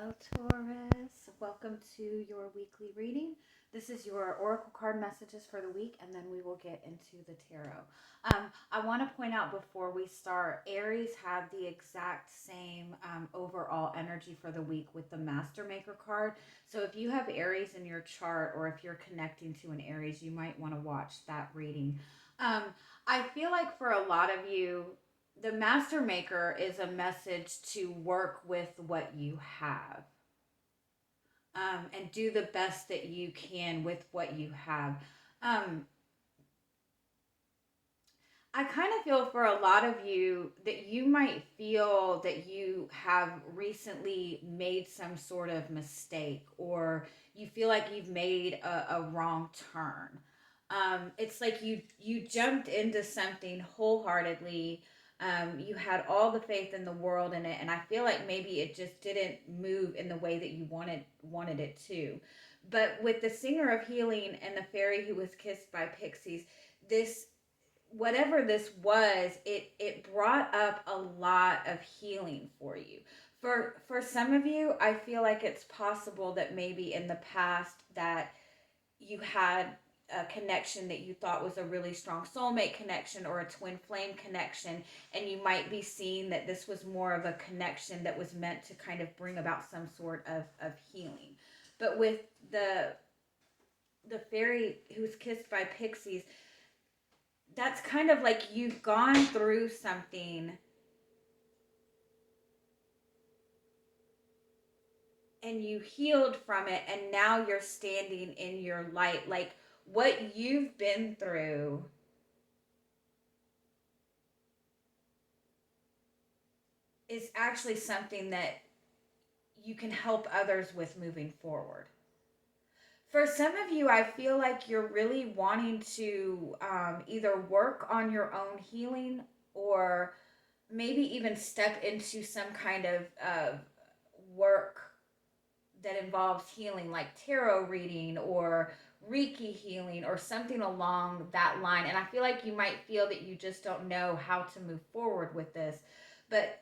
Hello, Taurus. Welcome to your weekly reading. This is your oracle card messages for the week, and then we will get into the tarot. I want to point out before we start, Aries have the exact same overall energy for the week with the Master Maker card. So if you have Aries in your chart, or if you're connecting to an Aries, you might want to watch that reading. I feel like for a lot of you, the Master Maker is a message to work with what you have, and do the best that you can with what you have. I kind of feel for a lot of you that you might feel that you have recently made some sort of mistake, or you feel like you've made a wrong turn. It's like you jumped into something wholeheartedly. You had all the faith in the world in it, and I feel like maybe it just didn't move in the way that you wanted it to. But with the Singer of Healing and the fairy who was kissed by pixies, this, whatever this was, it brought up a lot of healing for you. For some of you, I feel like it's possible that maybe in the past that you had a connection that you thought was a really strong soulmate connection or a twin flame connection, and you might be seeing that this was more of a connection that was meant to kind of bring about some sort of healing. But with the fairy who was kissed by pixies, that's kind of like you've gone through something and you healed from it, and now you're standing in your light. Like, what you've been through is actually something that you can help others with moving forward. For some of you, I feel like you're really wanting to either work on your own healing, or maybe even step into some kind of work that involves healing, like tarot reading or Reiki healing or something along that line. And I feel like you might feel that you just don't know how to move forward with this. But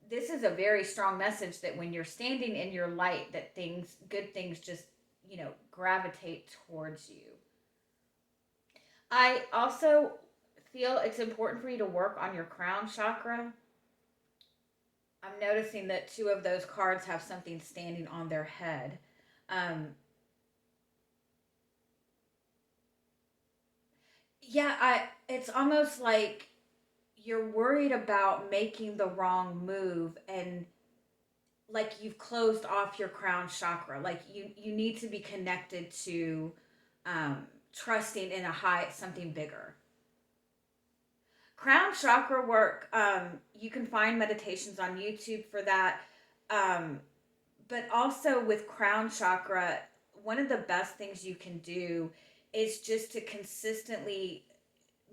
this is a very strong message that when you're standing in your light, that things, good things just, gravitate towards you. I also feel it's important for you to work on your crown chakra. I'm noticing that two of those cards have something standing on their head. Um, yeah, it's almost like you're worried about making the wrong move, and like you've closed off your crown chakra. Like you need to be connected to trusting in a high something bigger. Crown chakra work, you can find meditations on YouTube for that. Um, but also with crown chakra, one of the best things you can do is just to consistently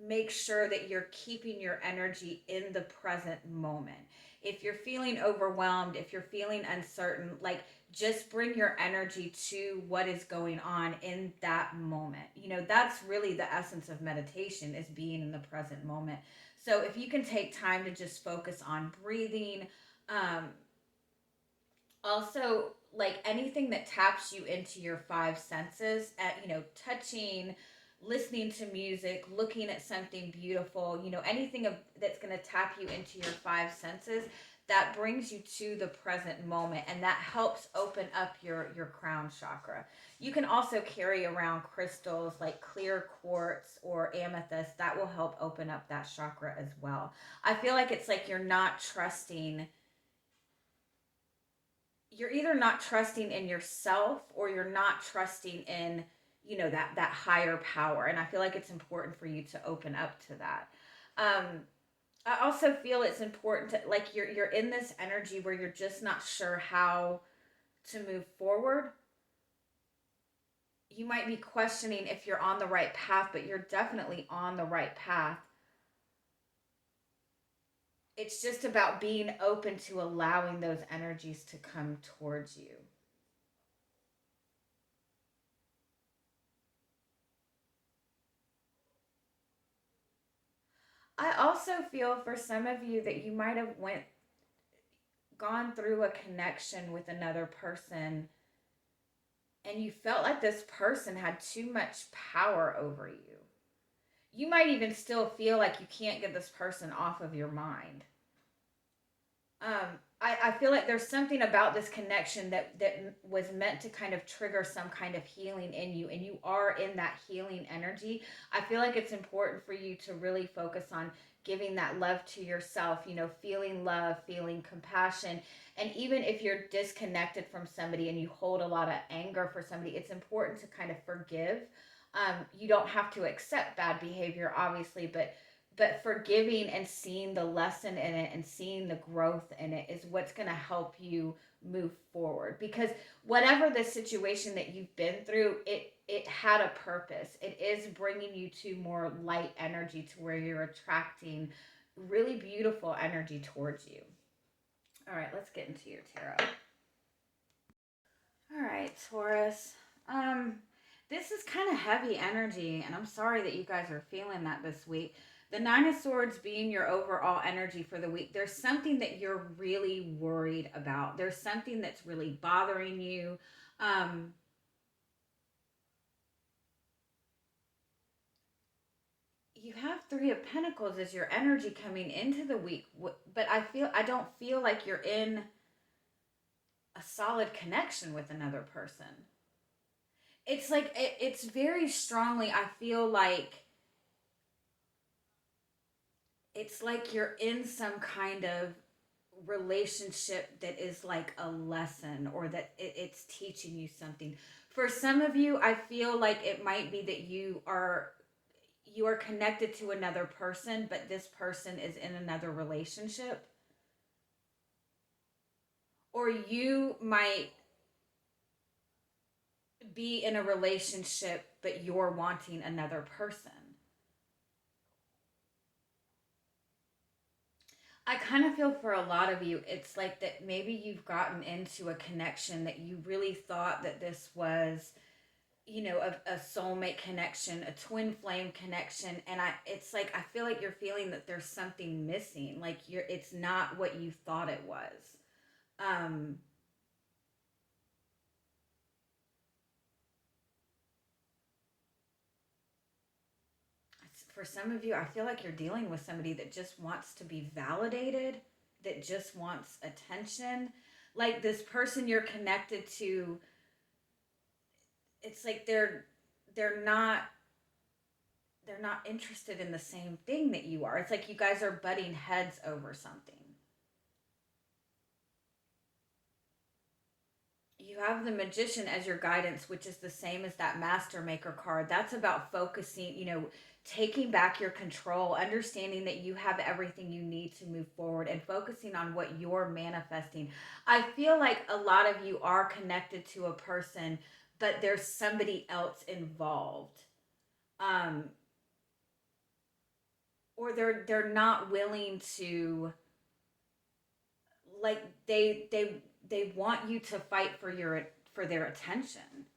make sure that you're keeping your energy in the present moment. If you're feeling overwhelmed, if you're feeling uncertain, like, just bring your energy to what is going on in that moment. That's really the essence of meditation, is being in the present moment. So if you can take time to just focus on breathing, um, also, like, anything that taps you into your five senses, at touching, listening to music, looking at something beautiful, anything that's going to tap you into your five senses, that brings you to the present moment, and that helps open up your crown chakra. You can also carry around crystals like clear quartz or amethyst. That will help open up that chakra as well. I feel like it's like you're either not trusting in yourself, or you're not trusting in that higher power, and I feel like it's important for you to open up to that. um I also feel it's important to, like, you're in this energy where you're just not sure how to move forward. You might be questioning if you're on the right path, but you're definitely on the right path. It's just about being open to allowing those energies to come towards you. I also feel for some of you that you might have gone through a connection with another person and you felt like this person had too much power over you. You might even still feel like you can't get this person off of your mind. um, I feel like there's something about this connection that was meant to kind of trigger some kind of healing in you, and you are in that healing energy. I feel like it's important for you to really focus on giving that love to yourself, feeling love, feeling compassion. And even if you're disconnected from somebody and you hold a lot of anger for somebody, it's important to kind of forgive. You don't have to accept bad behavior, obviously, but forgiving and seeing the lesson in it and seeing the growth in it is what's going to help you move forward. Because whatever the situation that you've been through, it had a purpose. It is bringing you to more light energy, to where you're attracting really beautiful energy towards you. All right, let's get into your tarot. All right, Taurus. This is kind of heavy energy, and I'm sorry that you guys are feeling that this week. The Nine of Swords being your overall energy for the week, there's something that you're really worried about. There's something that's really bothering you. You have Three of Pentacles as your energy coming into the week, but I don't feel like you're in a solid connection with another person. It's like it's very strongly, I feel like it's like you're in some kind of relationship that is like a lesson, or that it's teaching you something. For some of you, I feel like it might be that you are connected to another person, but this person is in another relationship. Or you might be in a relationship, but you're wanting another person. I kind of feel for a lot of you, it's like that maybe you've gotten into a connection that you really thought that this was, a soulmate connection, a twin flame connection. And it's like, I feel like you're feeling that there's something missing. Like it's not what you thought it was. Um, for some of you, I feel like you're dealing with somebody that just wants to be validated, that just wants attention. Like this person you're connected to, it's like they're not they're not interested in the same thing that you are. It's like you guys are butting heads over something. You have the Magician as your guidance, which is the same as that Master Maker card. That's about focusing, taking back your control, understanding that you have everything you need to move forward, and focusing on what you're manifesting. I feel like a lot of you are connected to a person, but there's somebody else involved. Um, or they're not willing to, like, they want you to fight for their attention.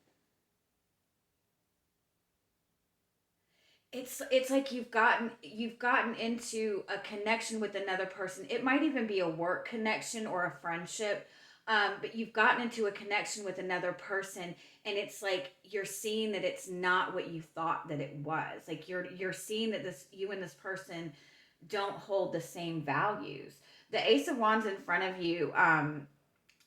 It's like you've gotten into a connection with another person. It might even be a work connection or a friendship. But you've gotten into a connection with another person, and it's like you're seeing that it's not what you thought that it was. Like you're seeing that this you and this person don't hold the same values. The Ace of Wands in front of you,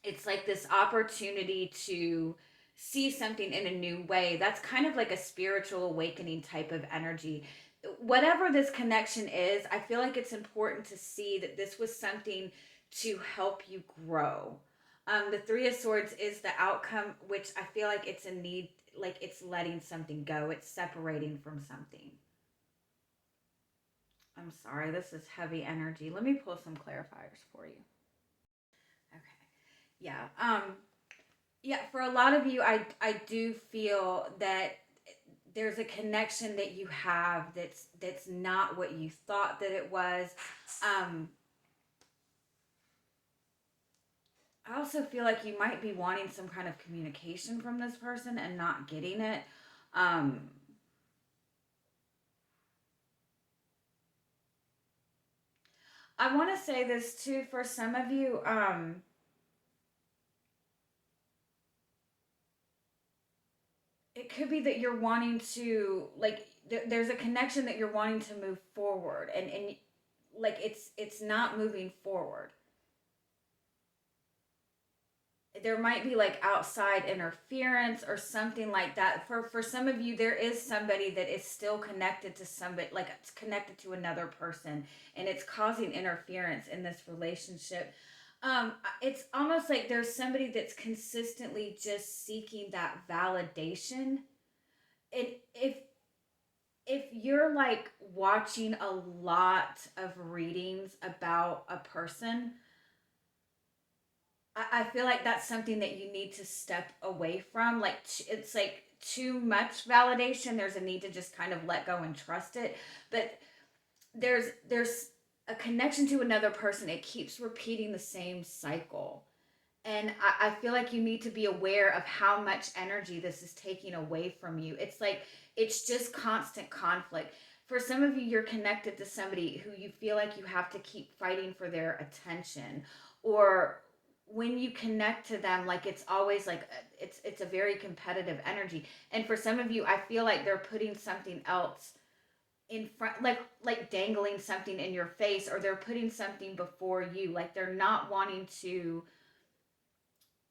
it's like this opportunity to see something in a new way. That's kind of like a spiritual awakening type of energy. Whatever this connection is, I feel like it's important to see that this was something to help you grow. The Three of Swords is the outcome, which I feel like it's a need, like it's letting something go, it's separating from something. I'm sorry, this is heavy energy. Let me pull some clarifiers for you. Okay. Yeah. Yeah, for a lot of you, I do feel that there's a connection that you have that's not what you thought that it was. Um, I also feel like you might be wanting some kind of communication from this person and not getting it. Um, I want to say this too for some of you. it could be that you're wanting to, like, there's a connection that you're wanting to move forward, and like it's not moving forward. There might be like outside interference or something like that. For some of you, there is somebody that is still connected to somebody, like it's connected to another person, and it's causing interference in this relationship. It's almost like there's somebody that's consistently just seeking that validation. And if you're like watching a lot of readings about a person, I feel like that's something that you need to step away from. Like, it's like too much validation. There's a need to just kind of let go and trust it. But there's a connection to another person. It keeps repeating the same cycle. And I feel like you need to be aware of how much energy this is taking away from you. It's like, it's just constant conflict. For some of you, you're connected to somebody who you feel like you have to keep fighting for their attention, or when you connect to them, like it's always like it's a very competitive energy. And for some of you, I feel like they're putting something else in front, like dangling something in your face, or they're putting something before you, like they're not wanting to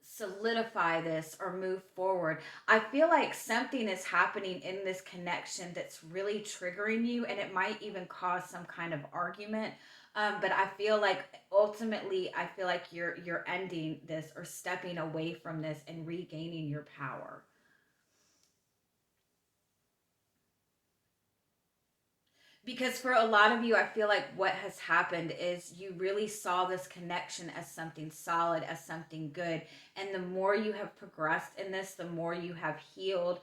solidify this or move forward. I feel like something is happening in this connection that's really triggering you, and it might even cause some kind of argument. But I feel like ultimately, I feel like you're ending this or stepping away from this and regaining your power. Because for a lot of you, I feel like what has happened is you really saw this connection as something solid, as something good. And the more you have progressed in this, the more you have healed,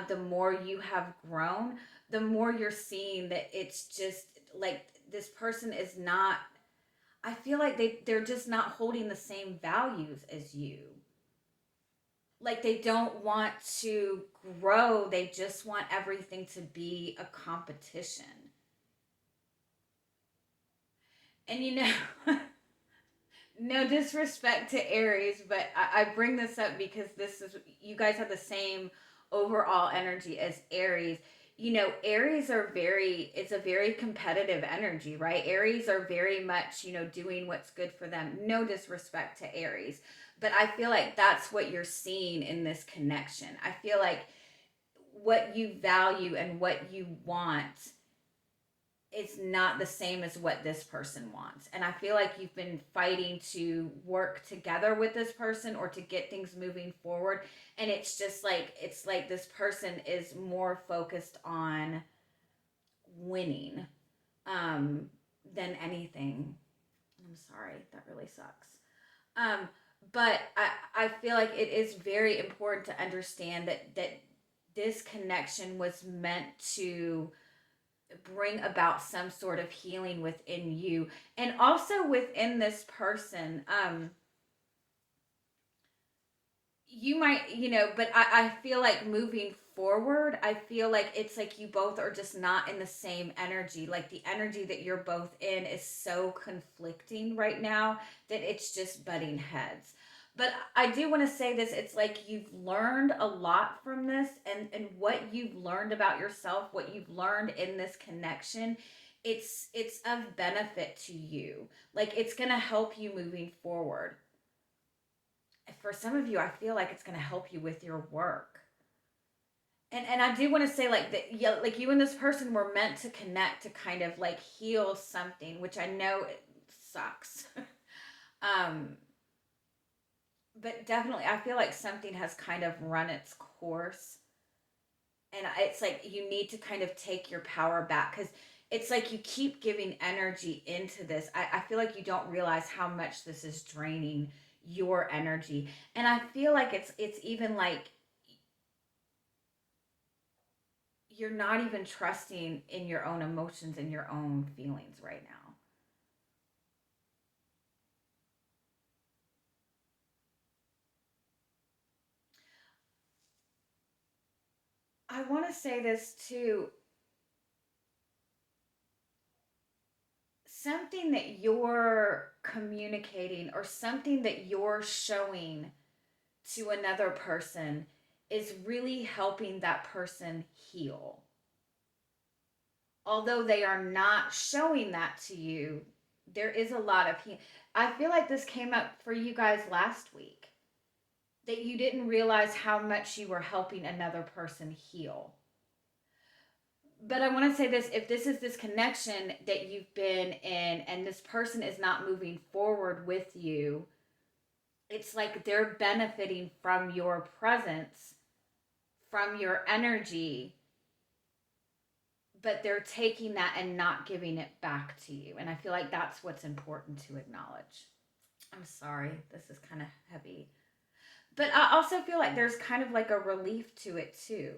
the more you have grown, the more you're seeing that it's just like this person is not, I feel like they're just not holding the same values as you. Like they don't want to grow, they just want everything to be a competition. And no disrespect to Aries, but I bring this up because this is, you guys have the same overall energy as Aries. Aries are it's a very competitive energy, right? Aries are very much, doing what's good for them. No disrespect to Aries, but I feel like that's what you're seeing in this connection. I feel like what you value and what you want, it's not the same as what this person wants. And I feel like you've been fighting to work together with this person or to get things moving forward. And it's just like, it's like this person is more focused on winning than anything. I'm sorry, that really sucks. Um, but I feel like it is very important to understand that this connection was meant to bring about some sort of healing within you and also within this person. You might, but I feel like moving forward, I feel like it's like you both are just not in the same energy. Like the energy that you're both in is so conflicting right now that it's just butting heads. But I do want to say this, it's like you've learned a lot from this, and what you've learned about yourself, what you've learned in this connection, it's of benefit to you. Like it's going to help you moving forward. For some of you, I feel like it's going to help you with your work. And I do want to say like that, yeah, like you and this person were meant to connect to kind of like heal something, which I know it sucks. um, but definitely, I feel like something has kind of run its course, and it's like you need to kind of take your power back, because it's like you keep giving energy into this. I feel like you don't realize how much this is draining your energy. And I feel like it's even like you're not even trusting in your own emotions and your own feelings right now. I want to say this too. Something that you're communicating or something that you're showing to another person is really helping that person heal. Although they are not showing that to you, there is a lot of healing. I feel like this came up for you guys last week, that you didn't realize how much you were helping another person heal. But I want to say this, if this is this connection that you've been in and this person is not moving forward with you, it's like they're benefiting from your presence, from your energy, but they're taking that and not giving it back to you. And I feel like that's what's important to acknowledge. I'm sorry, this is kind of heavy. But I also feel like there's kind of like a relief to it too.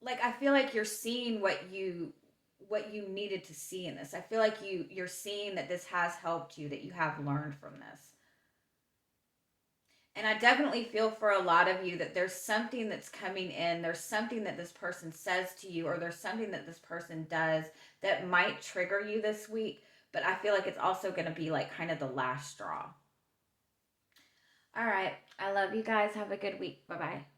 Like I feel like you're seeing what you needed to see in this. I feel like you're seeing that this has helped you, that you have learned from this. And I definitely feel for a lot of you that there's something that's coming in, there's something that this person says to you, or there's something that this person does that might trigger you this week, but I feel like it's also going to be like kind of the last straw. All right. I love you guys. Have a good week. Bye-bye.